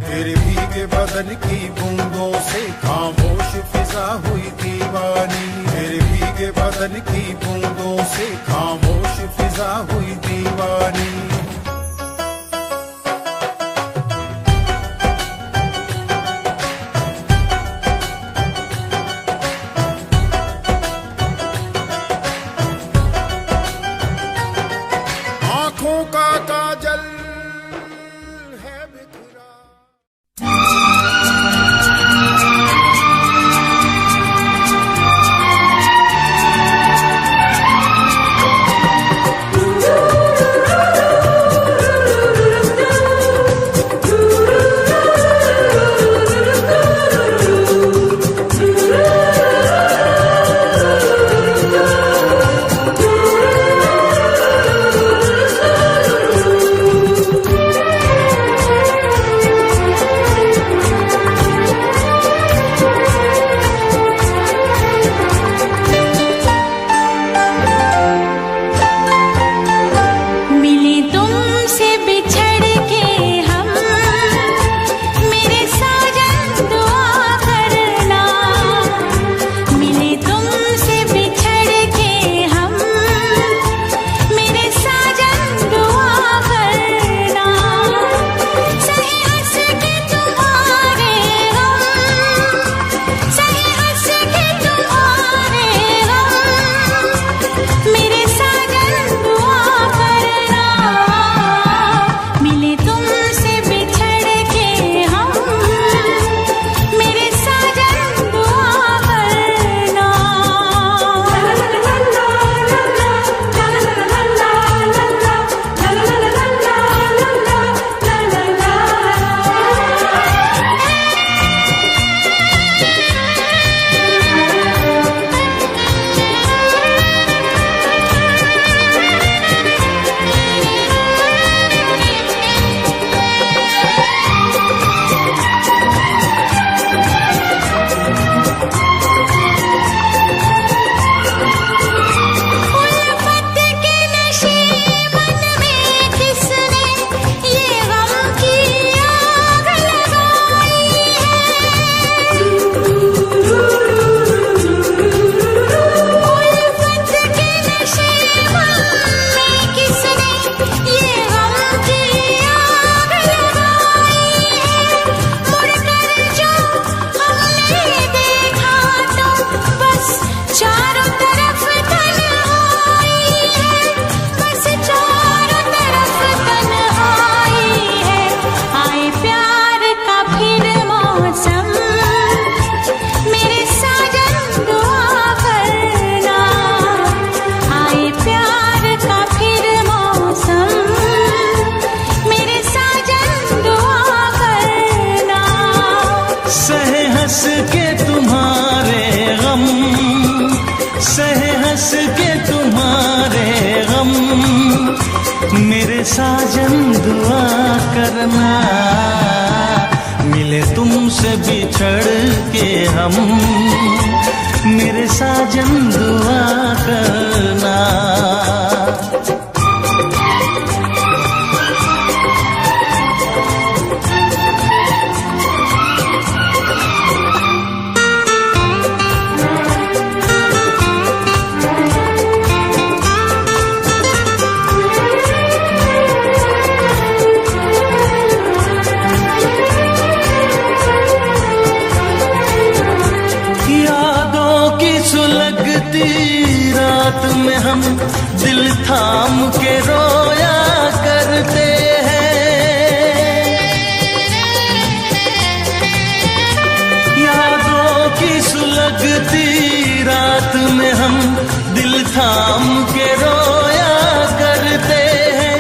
तेरे भीगे बदन की बूंदों से खामोश फिजा हुई दीवानी, तेरे भीगे बदन की बूंदों से खामोश फिजा हुई दीवानी। आंखों का काजल है बिखरा। सहे हंस के तुम्हारे गम, मेरे साजन दुआ करना, मिले तुमसे बिछड़ के हम, मेरे साजन दुआ करना। रात में हम दिल थाम के रोया करते हैं, यादों की सुलगती रात में हम दिल थाम के रोया करते हैं।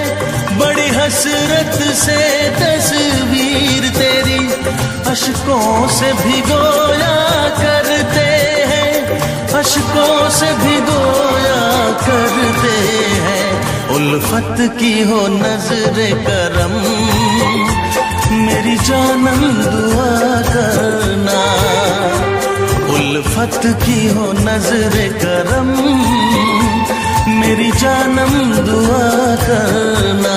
बड़ी हसरत से तस्वीर तेरी अश्कों से भिगोया करते हैं, अश्कों से भिगोया करते हैं। उल्फत की हो नजरे करम, मेरी जानम दुआ करना, उल्फत की हो नजरे करम, मेरी जानम दुआ करना।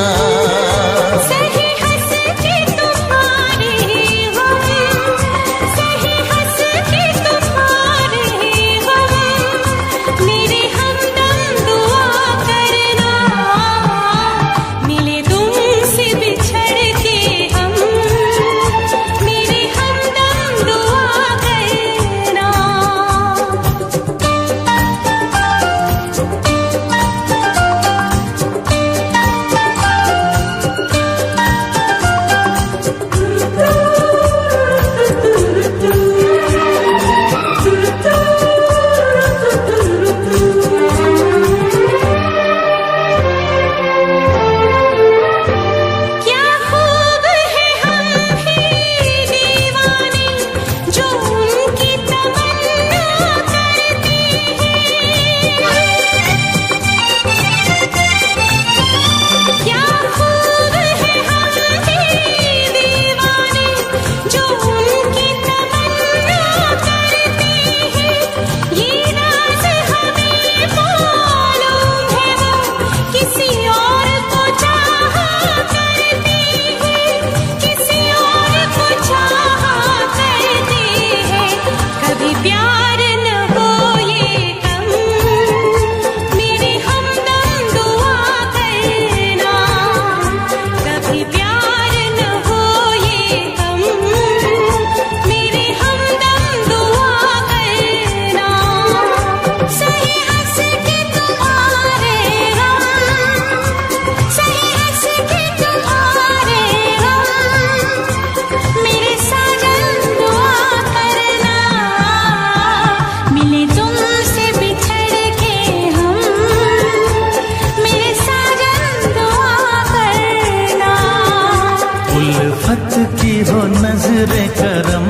नजरे करम,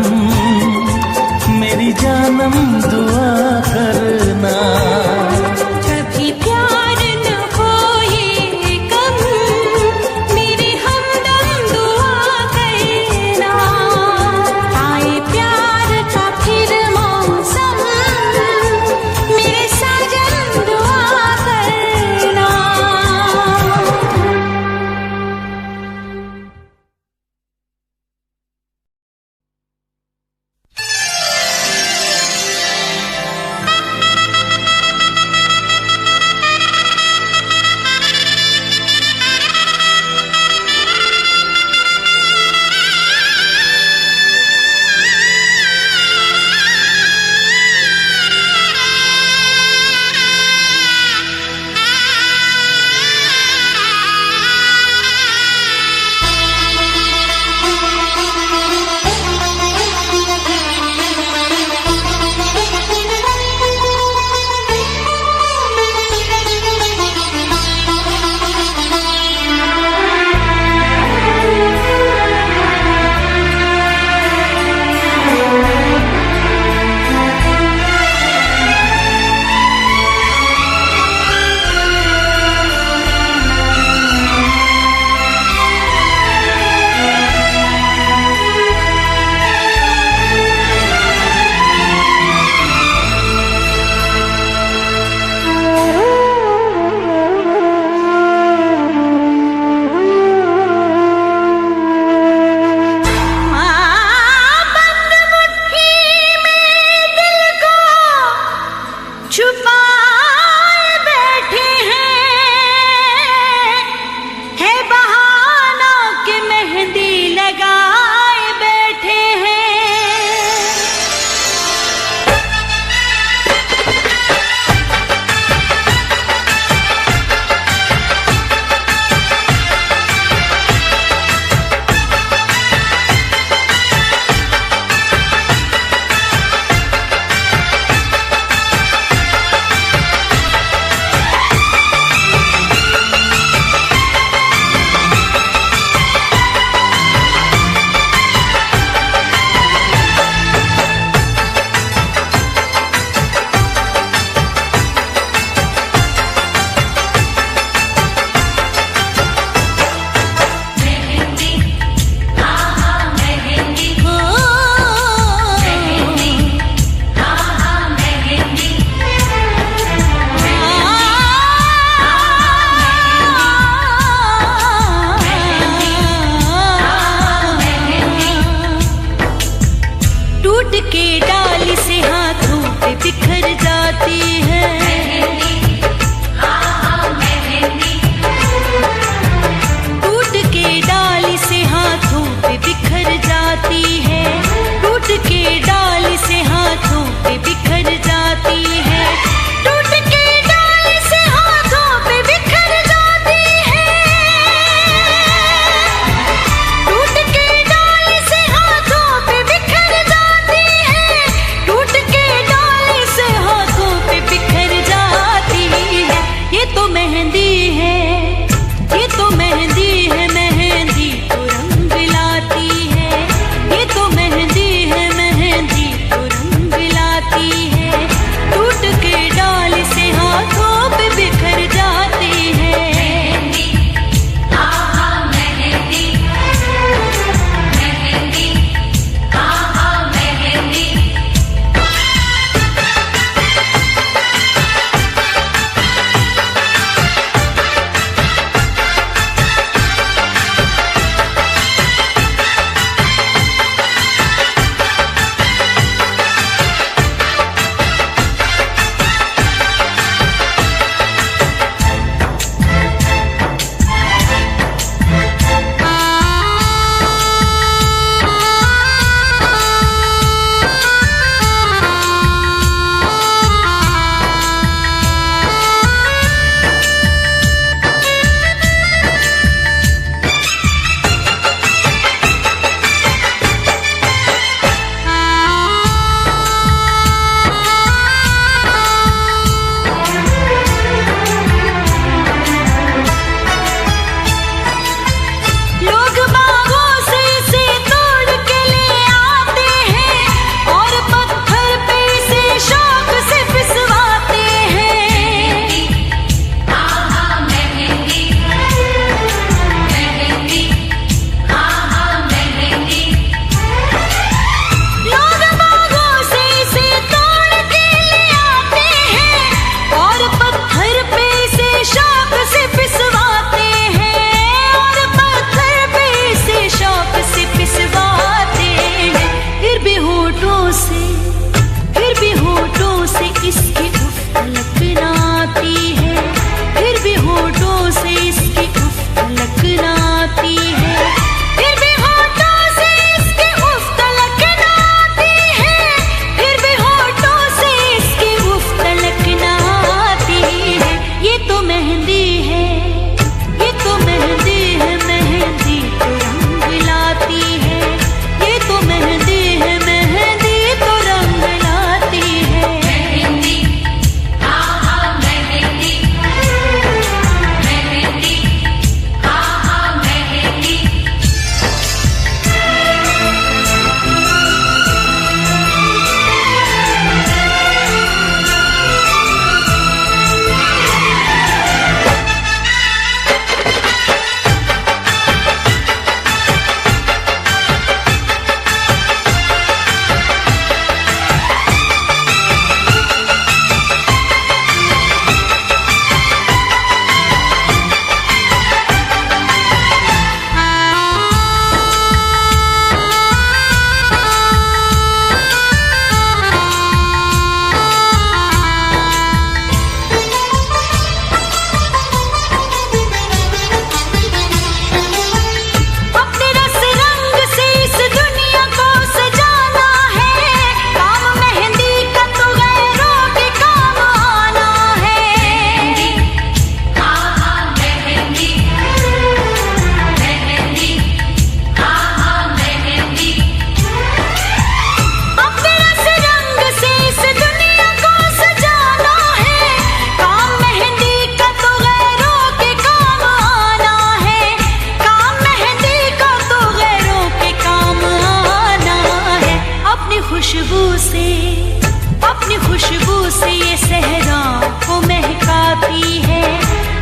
मेरी जानम दुआ करना। कभी प्यार न हो ये कम, मेरी हमदम दुआ करना। आए प्यार का फिर मौसम, मेरे साजन दुआ करना। टूट के डाली से हाथों पे बिखर जाती है। टूट के डाली से हाथों पे बिखर जाती है। टूट के डाली से हाथों पे बिखर जाती है। टूट के डाली से हाथों पे बिखर जाती है। टूट के डाली से हाथों पे बिखर जाती है। टूट के डाली से हाथों पे बिखर जाती है। ये तो मेहंदी है, ये तो मेहंदी है, मेहंदी तो रंग लाती है। ये तो मेहंदी है, मेहंदी तो रंग लाती है। टूट के डाली से हाथों पे बिखर जाती है। लोग बागों से इसे तोड़ के ले आते हैं और पत्थर पे इसे शौक से पिसवाते हैं। लोग बागों से इसे तोड़ के ले आते हैं और पत्थर पे इसे शौक से पिसवाते हैं। और पत्थर पे इसे शौक से पिसवाते हैं। फिर भी होठों से, फिर भी होठों से इसकी उफ तलक आती है। फिर भी होठों से इसकी उफ तलक आती है। फिर भी होठों से इसकी उफ तलक आती है। फिर भी होठों से इसकी उफ तलक आती है। ये तो मेहंदी है, ये तो मेहंदी है, मेहंदी तो रंग लाती है। ये तो मेहंदी है, मेहंदी तो रंग लाती है। अपने रस रंग से इस दुनिया को सजाना है। काम मेहंदी का तो गैरों के काम आना है। अपने रस रंग से इस दुनिया को सजाना है। काम मेहंदी का तो गैरों के काम आना है। काम मेहंदी का तो गैरों के काम आना है। अपनी खुशबू से, अपनी खुशबू से ये सहरा को महकाती है।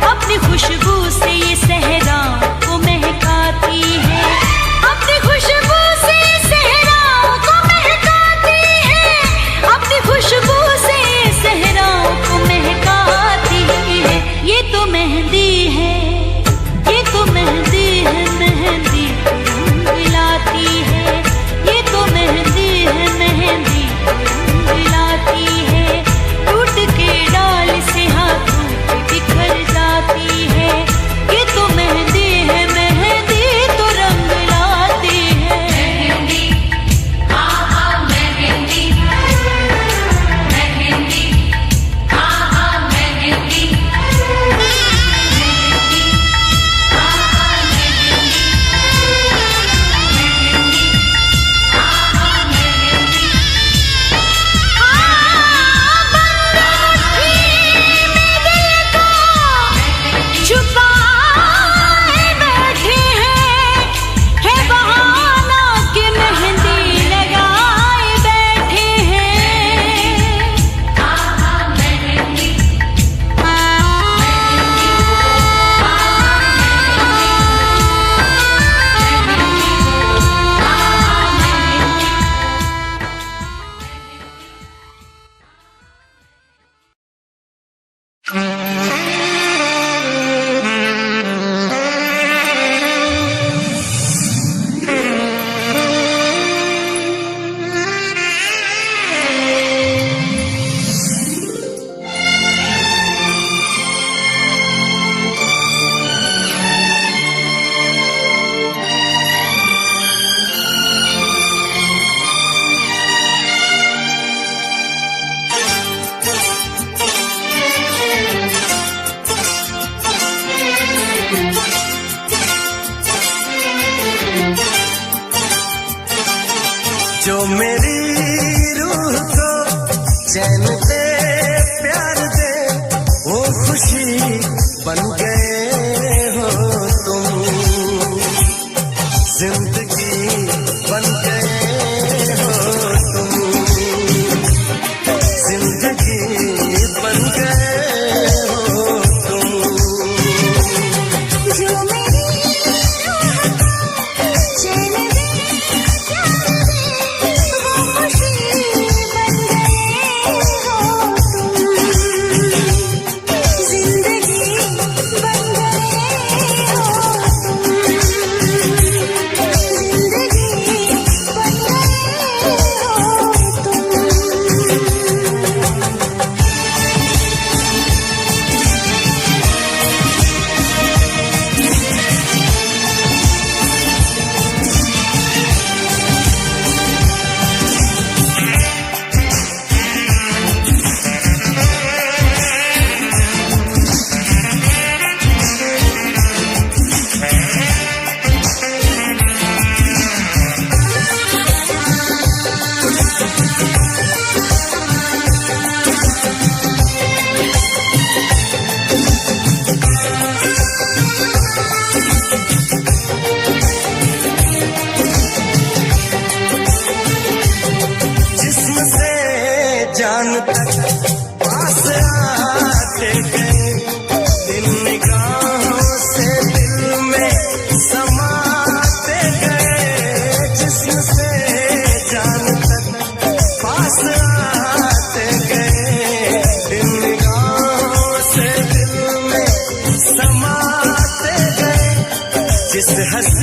अपनी खुशबू से ये सहरा को महकाती है। अपनी खुशबू से सहरा को महकाती है। अपनी खुशबू से सहरा को महकाती है। ये तो मेहंदी है, ये तो मेहंदी है, मेहंदी तो रंग लाती है। ये तो मेहंदी है, मेहंदी मेरी रूह को चैन दे प्यार दे वो खुशी बन गए हो तुम जिंदगी बन गए हो तुम जिंदगी बन गए हो तुम जो मेरी रूह को चैन दे प्यार दे वो खुशी बन गए हो तुम जिंदगी बन गए हो तुम जिंदगी बन जिस्म से जान तक पास आते गए इन निगाहों से दिल में समाते गए जिस्म से जान तक पास आते गए इन निगाहों से दिल में समाते गए जिस हंसी